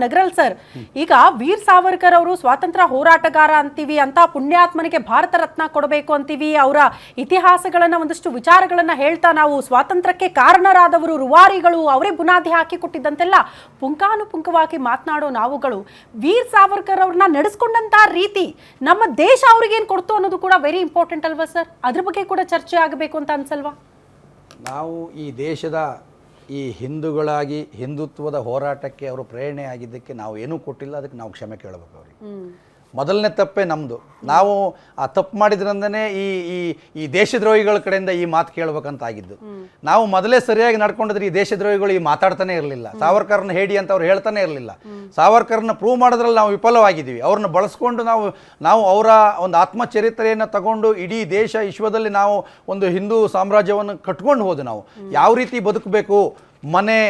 ನಗರಲ್ sir, ಈಗ ವೀರ್ ಸಾವರ್ಕರ್ ಅವರು ಸ್ವಾತಂತ್ರ್ಯ ಹೋರಾಟಗಾರ ಅಂತೀವಿ, ಅಂತ ಪುಣ್ಯಾತ್ಮನಿಗೆ ಭಾರತ ರತ್ನ ಕೊಡಬೇಕು ಅಂತೀವಿ, ಅವರ ಇತಿಹಾಸಗಳನ್ನ ಒಂದಷ್ಟು ವಿಚಾರಗಳನ್ನ ಹೇಳ್ತಾ ನಾವು ಸ್ವಾತಂತ್ರ್ಯಕ್ಕೆ ಕಾರಣರಾದವರು ರೂವಾರಿಗಳು, ಅವರೇ ಬುನಾದಿ ಹಾಕಿ ಕೊಟ್ಟಿದ್ದಂತೆಲ್ಲ ಪುಂಖಾನುಪುಂಖವಾಗಿ ಮಾತನಾಡೋ ನಾವುಗಳು ವೀರ್ ಸಾವರ್ಕರ್ ಅವ್ರನ್ನ ನಡೆಸ್ಕೊಂಡಂತ ರೀತಿ ನಮ್ಮ ದೇಶ ಅವ್ರಿಗೇನು ಕೊಡ್ತು ಅನ್ನೋದು ಕೂಡ ವೆರಿ ಇಂಪಾರ್ಟೆಂಟ್ ಅಲ್ವಾ ಸರ್? ಅದ್ರ ಬಗ್ಗೆ ಕೂಡ ಚರ್ಚೆ ಆಗಬೇಕು ಅಂತ ಅನ್ಸಲ್ವಾ? ನಾವು ಈ ದೇಶದ ಈ ಹಿಂದೂಗಳಾಗಿ ಹಿಂದುತ್ವದ ಹೋರಾಟಕ್ಕೆ ಅವರು ಪ್ರೇರಣೆ ಆಗಿದ್ದಕ್ಕೆ ನಾವು ಏನೂ ಕೊಟ್ಟಿಲ್ಲ, ಅದಕ್ಕೆ ನಾವು ಕ್ಷಮೆ ಕೇಳಬೇಕು ಅವ್ರಿಗೆ. ಮೊದಲನೇ ತಪ್ಪೇ ನಮ್ಮದು. ನಾವು ಆ ತಪ್ಪು ಮಾಡಿದ್ರಿಂದನೇ ಈ ಈ ಈ ದೇಶದ್ರೋಹಿಗಳ ಕಡೆಯಿಂದ ಈ ಮಾತು ಕೇಳಬೇಕಂತ ಆಗಿದ್ದು. ನಾವು ಮೊದಲೇ ಸರಿಯಾಗಿ ನಡ್ಕೊಂಡಿದ್ರೆ ಈ ದೇಶದ್ರೋಹಿಗಳು ಈ ಮಾತಾಡ್ತಾನೆ ಇರಲಿಲ್ಲ. ಸಾವರ್ಕರ್ನ ಹೇಳಿ ಅಂತ ಅವ್ರು ಹೇಳ್ತಾನೆ ಇರಲಿಲ್ಲ. ಸಾವರ್ಕರ್ನ ಪ್ರೂವ್ ಮಾಡೋದ್ರಲ್ಲಿ ನಾವು ವಿಫಲವಾಗಿದ್ದೀವಿ. ಅವ್ರನ್ನ ಬಳಸ್ಕೊಂಡು ನಾವು ಅವರ ಒಂದು ಆತ್ಮಚರಿತ್ರೆಯನ್ನು ತಗೊಂಡು ಇಡೀ ದೇಶ ವಿಶ್ವದಲ್ಲಿ ನಾವು ಒಂದು ಹಿಂದೂ ಸಾಮ್ರಾಜ್ಯವನ್ನು ಕಟ್ಕೊಂಡು ಹೋದು. ನಾವು ಯಾವ ರೀತಿ ಬದುಕಬೇಕು, ಮನೆ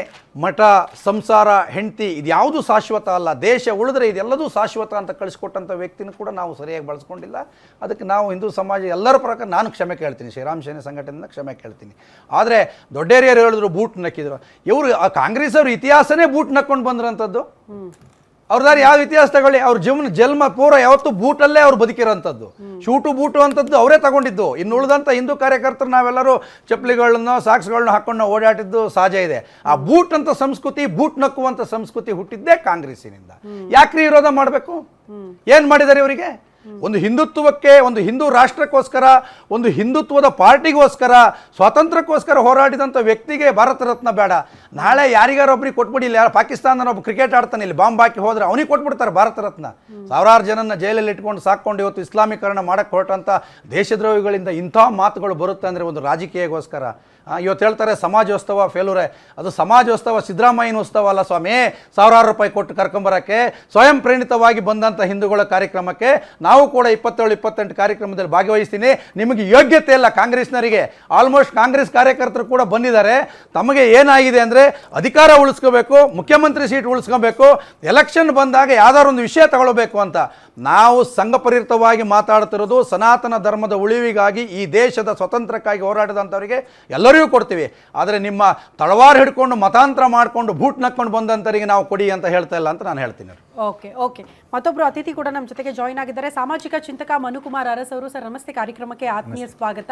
ಮಠ ಸಂಸಾರ ಹೆಂಡತಿ ಇದ್ಯಾವುದು ಶಾಶ್ವತ ಅಲ್ಲ, ದೇಶ ಉಳಿದ್ರೆ ಇದೆಲ್ಲದೂ ಶಾಶ್ವತ ಅಂತ ಕಳಿಸ್ಕೊಟ್ಟಂಥ ವ್ಯಕ್ತಿನೂ ಕೂಡ ನಾವು ಸರಿಯಾಗಿ ಬಳಸ್ಕೊಂಡಿಲ್ಲ. ಅದಕ್ಕೆ ನಾವು ಹಿಂದೂ ಸಮಾಜ ಎಲ್ಲರ ಪ್ರಕಾರ ನಾನು ಕ್ಷಮೆ ಕೇಳ್ತೀನಿ, ಶ್ರೀರಾಮ್ ಸೇನೆ ಸಂಘಟನೆಯಿಂದ ಕ್ಷಮೆ ಕೇಳ್ತೀನಿ. ಆದರೆ ದೊಡ್ಡೇರಿಯರು ಹೇಳಿದ್ರು ಬೂಟ್ ನಕ್ಕಿದ್ರು. ಇವರು ಕಾಂಗ್ರೆಸ್ ಅವರು ಇತಿಹಾಸನೇ ಬೂಟ್ ನಕ್ಕೊಂಡು ಬಂದ್ರಂಥದ್ದು. ಅವ್ರದಾರು ಯಾವ ಇತಿಹಾಸ ತಗೊಳ್ಳಿ, ಅವ್ರ ಜನ್ಮ ಪೂರ ಯಾವತ್ತು ಬೂಟಲ್ಲೇ ಅವ್ರು ಬದುಕಿರೋಂಥದ್ದು. ಶೂಟು ಬೂಟು ಅಂತದ್ದು ಅವರೇ ತಗೊಂಡಿದ್ದು. ಇನ್ನು ಉಳಿದಂಥ ಹಿಂದೂ ಕಾರ್ಯಕರ್ತರು ನಾವೆಲ್ಲರೂ ಚಪ್ಪಲಿಗಳನ್ನ ಸಾಕ್ಸ್ಗಳನ್ನ ಹಾಕೊಂಡು ಓಡಾಟಿದ್ದು ಸಹಜ ಇದೆ. ಆ ಬೂಟ್ ಅಂತ ಸಂಸ್ಕೃತಿ, ಬೂಟ್ ನಕ್ಕುವಂಥ ಸಂಸ್ಕೃತಿ ಹುಟ್ಟಿದ್ದೇ ಕಾಂಗ್ರೆಸ್ಸಿನಿಂದ. ಯಾಕ್ರಿ ವಿರೋಧ ಮಾಡಬೇಕು? ಏನು ಮಾಡಿದ್ದಾರೆ ಇವರಿಗೆ? ಒಂದು ಹಿಂದುತ್ವಕ್ಕೆ, ಒಂದು ಹಿಂದೂ ರಾಷ್ಟ್ರಕ್ಕೋಸ್ಕರ, ಒಂದು ಹಿಂದುತ್ವದ ಪಾರ್ಟಿಗೋಸ್ಕರ, ಸ್ವಾತಂತ್ರ್ಯಕ್ಕೋಸ್ಕರ ಹೋರಾಡಿದಂಥ ವ್ಯಕ್ತಿಗೆ ಭಾರತ ರತ್ನ ಬೇಡ. ನಾಳೆ ಯಾರಿಗಾರೊಬ್ರಿಗೆ ಕೊಟ್ಬಿಡಿ. ಇಲ್ಲಿ ಪಾಕಿಸ್ತಾನದ ಒಬ್ಬ ಕ್ರಿಕೆಟ್ ಆಡ್ತಾನೆ, ಇಲ್ಲಿ ಬಾಂಬ್ ಹಾಕಿ ಹೋದ್ರೆ ಅವನಿಗೆ ಕೊಟ್ಬಿಡ್ತಾರೆ ಭಾರತ ರತ್ನ. ಸಾವಿರಾರು ಜನನ ಜೈಲಲ್ಲಿ ಇಟ್ಕೊಂಡು ಸಾಕೊಂಡು ಇವತ್ತು ಇಸ್ಲಾಮೀಕರಣ ಮಾಡಕ್ಕೆ ಹೊರಟಂಥ ದೇಶದ್ರೋಹಿಗಳಿಂದ ಇಂಥ ಮಾತುಗಳು ಬರುತ್ತೆ ಅಂದರೆ ಒಂದು ರಾಜಕೀಯಗೋಸ್ಕರ. ಇವತ್ತು ಹೇಳ್ತಾರೆ ಸಮಾಜೋತ್ಸವ ಫೇಲೂರೆ. ಅದು ಸಮಾಜೋತ್ಸವ ಸಿದ್ದರಾಮಯ್ಯನ ಉತ್ಸವ ಅಲ್ಲ ಸ್ವಾಮಿ. ಸಾವಿರಾರು ರೂಪಾಯಿ ಕೊಟ್ಟು ಕರ್ಕೊಂಬರೋಕ್ಕೆ ಸ್ವಯಂ ಪ್ರೇರಿತವಾಗಿ ಬಂದಂಥ ಹಿಂದೂಗಳ ಕಾರ್ಯಕ್ರಮಕ್ಕೆ ನಾವು ಕೂಡ 27-28 ಕಾರ್ಯಕ್ರಮದಲ್ಲಿ ಭಾಗವಹಿಸ್ತೀನಿ. ನಿಮಗೆ ಯೋಗ್ಯತೆ ಇಲ್ಲ ಕಾಂಗ್ರೆಸ್ನವರಿಗೆ. ಆಲ್ಮೋಸ್ಟ್ ಕಾಂಗ್ರೆಸ್ ಕಾರ್ಯಕರ್ತರು ಕೂಡ ಬಂದಿದ್ದಾರೆ. ತಮಗೆ ಏನಾಗಿದೆ ಅಂದರೆ ಅಧಿಕಾರ ಉಳಿಸ್ಕೋಬೇಕು, ಮುಖ್ಯಮಂತ್ರಿ ಸೀಟ್ ಉಳಿಸ್ಕೋಬೇಕು, ಎಲೆಕ್ಷನ್ ಬಂದಾಗ ಯಾವ್ದಾದ್ರು ಒಂದು ವಿಷಯ ತಗೊಳ್ಬೇಕು ಅಂತ. ನಾವು ಸಂಘಪರಿತವಾಗಿ ಮಾತಾಡ್ತಿರೋದು ಸನಾತನ ಧರ್ಮದ ಉಳಿವಿಗಾಗಿ, ಈ ದೇಶದ ಸ್ವತಂತ್ರಕ್ಕಾಗಿ ಹೋರಾಡಿದಂಥವರಿಗೆ ಎಲ್ಲರಿಗೂ ಕೊಡ್ತೀವಿ. ಆದರೆ ನಿಮ್ಮ ತಳವಾರು ಹಿಡ್ಕೊಂಡು ಮತಾಂತರ ಮಾಡಿಕೊಂಡು ಬೂಟ್ ನಕ್ಕೊಂಡು ಬಂದಂಥವರಿಗೆ ನಾವು ಕೊಡಿ ಅಂತ ಹೇಳ್ತಾ ಇಲ್ಲ ಅಂತ ನಾನು ಹೇಳ್ತೀನಿ. ಓಕೆ. ಮತ್ತೊಬ್ರು ಅತಿಥಿ ಕೂಡ ನಮ್ಮ ಜೊತೆಗೆ ಜಾಯಿನ್ ಆಗಿದ್ದಾರೆ, ಸಾಮಾಜಿಕ ಚಿಂತಕ ಮನುಕುಮಾರ್ ಅರಸ್ ಅವರು. ಸರ್ ನಮಸ್ತೆ, ಕಾರ್ಯಕ್ರಮಕ್ಕೆ ಆತ್ಮೀಯ ಸ್ವಾಗತ.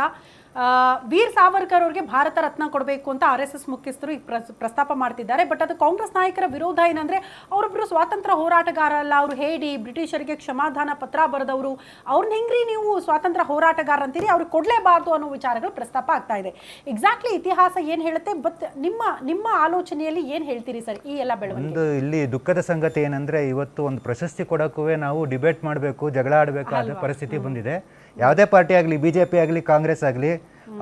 ವೀರ್ ಸಾವರ್ಕರ್ ಅವರಿಗೆ ಭಾರತ ರತ್ನ ಕೊಡಬೇಕು ಅಂತ RSS ಮುಖ್ಯಸ್ಥರು ಈಗ ಪ್ರಸ್ತಾಪ ಮಾಡ್ತಿದ್ದಾರೆ. ಬಟ್ ಅದು ಕಾಂಗ್ರೆಸ್ ನಾಯಕರ ವಿರೋಧ ಏನಂದ್ರೆ, ಅವರೊಬ್ಬರು ಸ್ವಾತಂತ್ರ್ಯ ಹೋರಾಟಗಾರ ಅಲ್ಲ, ಅವರು ಹೇಳಿ ಬ್ರಿಟಿಷರಿಗೆ ಕ್ಷಮಾದಾನ ಪತ್ರ ಬರೆದವರು, ಅವ್ರನ್ನ ಹೆಂಗ್ರಿ ನೀವು ಸ್ವಾತಂತ್ರ್ಯ ಹೋರಾಟಗಾರ ಅಂತೀರಿ, ಅವ್ರಿಗೆ ಕೊಡಲೇಬಾರ್ದು ಅನ್ನೋ ವಿಚಾರಗಳು ಪ್ರಸ್ತಾಪ ಆಗ್ತಾ ಇದೆ. ಎಕ್ಸಾಕ್ಟ್ಲಿ ಇತಿಹಾಸ ಏನು ಹೇಳುತ್ತೆ, ಬಟ್ ನಿಮ್ಮ ಆಲೋಚನೆಯಲ್ಲಿ ಏನು ಹೇಳ್ತೀರಿ ಸರ್ ಈ ಎಲ್ಲ ಬೆಳವಣಿಗೆ? ಇಲ್ಲಿ ದುಃಖದ ಸಂಗತಿ ಏನಂದ್ರೆ, ಇವತ್ತು ಒಂದು ಪ್ರಶಸ್ತಿ ಕೊಡೋಕ್ಕೂ ನಾವು ಡಿಬೇಟ್ ಮಾಡಬೇಕು, ಜಗಳ ಆಡಬೇಕಾದ ಪರಿಸ್ಥಿತಿ ಬಂದಿದೆ. ಯಾವುದೇ ಪಾರ್ಟಿ ಆಗಲಿ, BJP ಆಗಲಿ, ಕಾಂಗ್ರೆಸ್ ಆಗಲಿ,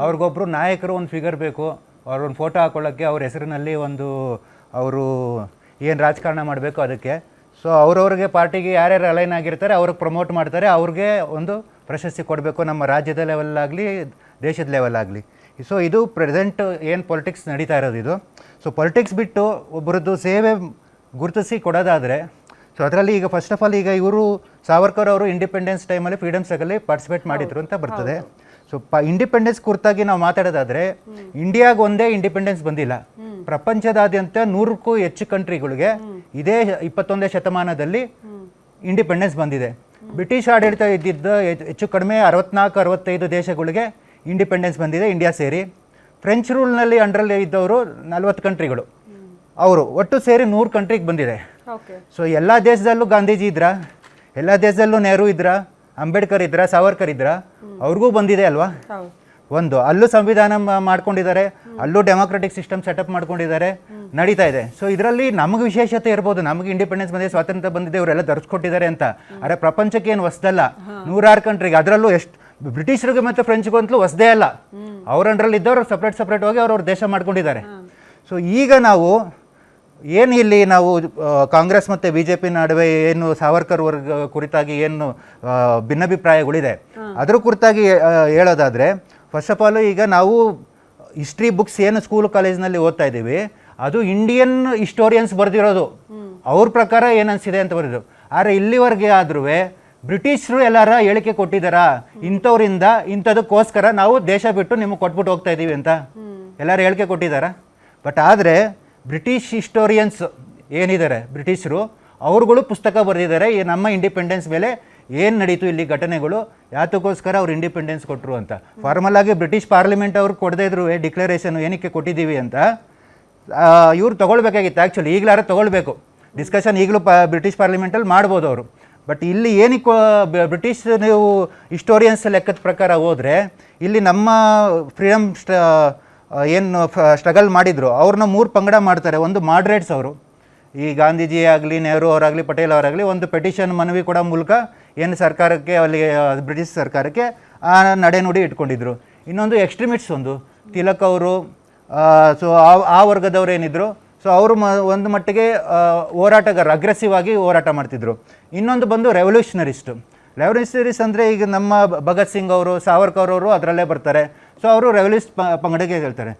ಅವ್ರಿಗೊಬ್ರು ನಾಯಕರು ಒಂದು ಫಿಗರ್ ಬೇಕು. ಅವ್ರೊಂದು ಫೋಟೋ ಹಾಕೊಳ್ಳೋಕ್ಕೆ, ಅವ್ರ ಹೆಸರಿನಲ್ಲಿ ಒಂದು ಅವರು ಏನು ರಾಜಕಾರಣ ಮಾಡಬೇಕು ಅದಕ್ಕೆ. ಸೊ ಅವ್ರವ್ರಿಗೆ ಪಾರ್ಟಿಗೆ ಯಾರ್ಯಾರು ಅಲೈನ್ ಆಗಿರ್ತಾರೆ ಅವ್ರಿಗೆ ಪ್ರಮೋಟ್ ಮಾಡ್ತಾರೆ, ಅವ್ರಿಗೆ ಒಂದು ಪ್ರಶಸ್ತಿ ಕೊಡಬೇಕು, ನಮ್ಮ ರಾಜ್ಯದ ಲೆವೆಲ್ಲಾಗಲಿ ದೇಶದ ಲೆವೆಲ್ಲಾಗಲಿ. ಸೊ ಇದು ಪ್ರೆಸೆಂಟ್ ಏನು ಪೊಲಿಟಿಕ್ಸ್ ನಡೀತಾ ಇರೋದು ಇದು. ಸೊ ಪೊಲಿಟಿಕ್ಸ್ ಬಿಟ್ಟು ಒಬ್ಬರದ್ದು ಸೇವೆ ಗುರುತಿಸಿ ಕೊಡೋದಾದರೆ, ಸೊ ಅದರಲ್ಲಿ ಈಗ ಫಸ್ಟ್ ಆಫ್ ಆಲ್ ಈಗ ಇವರು ಸಾವರ್ಕರ್ ಅವರು ಇಂಡಿಪೆಂಡೆನ್ಸ್ ಟೈಮಲ್ಲಿ ಫ್ರೀಡಮ್ ಸ್ಟ್ರಗಲ್ಲಿ ಪಾರ್ಟಿಸಿಪೇಟ್ ಮಾಡಿದ್ರು ಅಂತ ಬರ್ತದೆ. ಸೊ ಇಂಡಿಪೆಂಡೆನ್ಸ್ ಕುರಿತಾಗಿ ನಾವು ಮಾತಾಡೋದಾದರೆ, ಇಂಡಿಯಾಗೆ ಒಂದೇ ಇಂಡಿಪೆಂಡೆನ್ಸ್ ಬಂದಿಲ್ಲ, ಪ್ರಪಂಚದಾದ್ಯಂತ 100ಕ್ಕೂ ಹೆಚ್ಚು ಕಂಟ್ರಿಗಳಿಗೆ ಇದೇ 21ನೇ ಶತಮಾನದಲ್ಲಿ ಇಂಡಿಪೆಂಡೆನ್ಸ್ ಬಂದಿದೆ. ಬ್ರಿಟಿಷ್ ಆಡಳಿತ ಇದ್ದಿದ್ದ ಹೆಚ್ಚು ಕಡಿಮೆ 64-65 ದೇಶಗಳಿಗೆ ಇಂಡಿಪೆಂಡೆನ್ಸ್ ಬಂದಿದೆ, ಇಂಡಿಯಾ ಸೇರಿ. ಫ್ರೆಂಚ್ ರೂಲ್ನಲ್ಲಿ ಅಂಡರಲ್ಲಿ ಇದ್ದವರು 40 ಕಂಟ್ರಿಗಳು, ಅವರು ಒಟ್ಟು ಸೇರಿ 100 ಕಂಟ್ರಿಗೆ ಬಂದಿದೆ. ಸೊ ಎಲ್ಲ ದೇಶದಲ್ಲೂ ಗಾಂಧೀಜಿ ಇದ್ರ, ಎಲ್ಲ ದೇಶದಲ್ಲೂ ನೆಹರು ಇದ್ರ, ಅಂಬೇಡ್ಕರ್ ಇದ್ರ, ಸಾವರ್ಕರ್ ಇದ್ರ, ಅವ್ರಿಗೂ ಬಂದಿದೆ ಅಲ್ವಾ? ಒಂದು ಅಲ್ಲೂ ಸಂವಿಧಾನ ಮಾಡ್ಕೊಂಡಿದ್ದಾರೆ, ಅಲ್ಲೂ ಡೆಮೋಕ್ರೆಟಿಕ್ ಸಿಸ್ಟಮ್ ಸೆಟಪ್ ಮಾಡ್ಕೊಂಡಿದ್ದಾರೆ, ನಡೀತಾ ಇದೆ. ಸೊ ಇದರಲ್ಲಿ ನಮಗೆ ವಿಶೇಷತೆ ಇರ್ಬೋದು, ನಮಗೆ ಇಂಡಿಪೆಂಡೆನ್ಸ್ ಬಂದಿದೆ, ಸ್ವಾತಂತ್ರ್ಯ ಬಂದಿದೆ, ಇವರೆಲ್ಲ ತರಿಸ್ಕೊಟ್ಟಿದ್ದಾರೆ ಅಂತ. ಆದರೆ ಪ್ರಪಂಚಕ್ಕೆ ಏನು ಹೊಸದಲ್ಲ, 106 ಕಂಟ್ರಿಗೆ, ಅದರಲ್ಲೂ ಎಷ್ಟು ಬ್ರಿಟಿಷರಿಗೆ ಮತ್ತು ಫ್ರೆಂಚ್ಗೂ ಅಂತಲೂ ಹೊಸದೇ ಅಲ್ಲ. ಅವ್ರ ಅಂಡ್ರಲ್ಲಿ ಇದ್ದವರು ಸಪ್ರೇಟ್ ಹೋಗಿ ಅವ್ರವ್ರ ದೇಶ ಮಾಡ್ಕೊಂಡಿದ್ದಾರೆ. ಸೊ ಈಗ ನಾವು ಏನು ಇಲ್ಲಿ ನಾವು ಕಾಂಗ್ರೆಸ್ ಮತ್ತು BJP ನಡುವೆ ಏನು ಸಾವರ್ಕರ್ ವರ್ಗ ಕುರಿತಾಗಿ ಏನು ಭಿನ್ನಾಭಿಪ್ರಾಯಗಳಿದೆ ಅದರ ಕುರಿತಾಗಿ ಹೇಳೋದಾದರೆ, ಫಸ್ಟ್ ಆಫ್ ಆಲ್ ಈಗ ನಾವು ಹಿಸ್ಟ್ರಿ ಬುಕ್ಸ್ ಏನು ಸ್ಕೂಲ್ ಕಾಲೇಜ್ನಲ್ಲಿ ಓದ್ತಾ ಇದ್ದೀವಿ, ಅದು ಇಂಡಿಯನ್ ಹಿಸ್ಟೋರಿಯನ್ಸ್ ಬರೆದಿರೋದು. ಅವ್ರ ಪ್ರಕಾರ ಏನು ಅನಿಸಿದೆ ಅಂತ ಬರೆದು. ಆದರೆ ಇಲ್ಲಿವರೆಗೆ ಆದ್ರೂ ಬ್ರಿಟಿಷರು ಎಲ್ಲಾರ ಹೇಳಿಕೆ ಕೊಟ್ಟಿದ್ದಾರಾ, ಇಂಥವ್ರಿಂದ ಇಂಥದಕ್ಕೋಸ್ಕರ ನಾವು ದೇಶ ಬಿಟ್ಟು ನಿಮಗೆ ಕೊಟ್ಬಿಟ್ಟು ಹೋಗ್ತಾ ಇದ್ದೀವಿ ಅಂತ ಎಲ್ಲರೂ ಹೇಳಿಕೆ ಕೊಟ್ಟಿದ್ದಾರಾ? ಬಟ್ ಆದರೆ ಬ್ರಿಟಿಷ್ ಹಿಸ್ಟೋರಿಯನ್ಸ್ ಏನಿದ್ದಾರೆ ಬ್ರಿಟಿಷರು ಅವ್ರುಗಳು ಪುಸ್ತಕ ಬರೆದಿದ್ದಾರೆ ಈ ನಮ್ಮ ಇಂಡಿಪೆಂಡೆನ್ಸ್ ಮೇಲೆ ಏನು ನಡೀತು ಇಲ್ಲಿ ಘಟನೆಗಳು, ಯಾತಕ್ಕೋಸ್ಕರ ಅವ್ರು ಇಂಡಿಪೆಂಡೆನ್ಸ್ ಕೊಟ್ಟರು ಅಂತ. ಫಾರ್ಮಲ್ ಆಗಿ ಬ್ರಿಟಿಷ್ ಪಾರ್ಲಿಮೆಂಟ್ ಅವ್ರು ಕೊಡದೇ ಇದ್ರು ಡಿಕ್ಲರೇಷನ್ ಏನಕ್ಕೆ ಕೊಟ್ಟಿದ್ದೀವಿ ಅಂತ ಇವ್ರು ತೊಗೊಳ್ಬೇಕಾಗಿತ್ತು. ಆ್ಯಕ್ಚುಲಿ ಈಗಲಾರ ತೊಗೊಳ್ಬೇಕು, ಡಿಸ್ಕಷನ್ ಈಗಲೂ ಬ್ರಿಟಿಷ್ ಪಾರ್ಲಿಮೆಂಟಲ್ಲಿ ಮಾಡ್ಬೋದು ಅವರು. ಬಟ್ ಇಲ್ಲಿ ಏನಕ್ಕೆ ಬ್ರಿಟಿಷ್ ನೀವು ಹಿಸ್ಟೋರಿಯನ್ಸ್ ಲೆಕ್ಕದ ಪ್ರಕಾರ ಹೋದರೆ ಇಲ್ಲಿ ನಮ್ಮ ಫ್ರೀಡಮ್ ಏನು ಸ್ಟ್ರಗಲ್ ಮಾಡಿದ್ರು ಅವ್ರನ್ನ 3 ಪಂಗಡ ಮಾಡ್ತಾರೆ. ಒಂದು ಮಾಡ್ರೇಟ್ಸ್ ಅವರು, ಈ ಗಾಂಧೀಜಿ ಆಗಲಿ ನೆಹರು ಅವರಾಗಲಿ ಪಟೇಲ್ ಅವರಾಗಲಿ ಒಂದು ಪೆಟಿಷನ್ ಮನವಿ ಕೊಡೋ ಮೂಲಕ ಏನು ಸರ್ಕಾರಕ್ಕೆ ಅಲ್ಲಿ ಬ್ರಿಟಿಷ್ ಸರ್ಕಾರಕ್ಕೆ ಆ ನಡೆನುಡಿ ಇಟ್ಕೊಂಡಿದ್ರು. ಇನ್ನೊಂದು ಎಕ್ಸ್ಟ್ರೀಮಿಸ್ಟ್ಸ್, ಒಂದು ತಿಲಕ್ ಅವರು, ಸೊ ಆ ವರ್ಗದವ್ರು ಏನಿದ್ರು, ಸೊ ಅವರು ಒಂದು ಮಟ್ಟಿಗೆ ಹೋರಾಟಗಾರ ಅಗ್ರೆಸಿವ್ ಆಗಿ ಹೋರಾಟ ಮಾಡ್ತಿದ್ರು. ಇನ್ನೊಂದು ಬಂದು ರೆವಲ್ಯೂಷನರಿಸ್ಟ್ ಅಂದರೆ ಈಗ ನಮ್ಮ ಭಗತ್ ಸಿಂಗ್ ಅವರು, ಸಾವರ್ಕರ್ ಅವರು ಅದರಲ್ಲೇ ಬರ್ತಾರೆ. ಸೊ ಅವರು ರೆವಲ್ಯೂಷನ್ ಪಂಗಡಕ್ಕೆ ಹೇಳ್ತಾರೆ.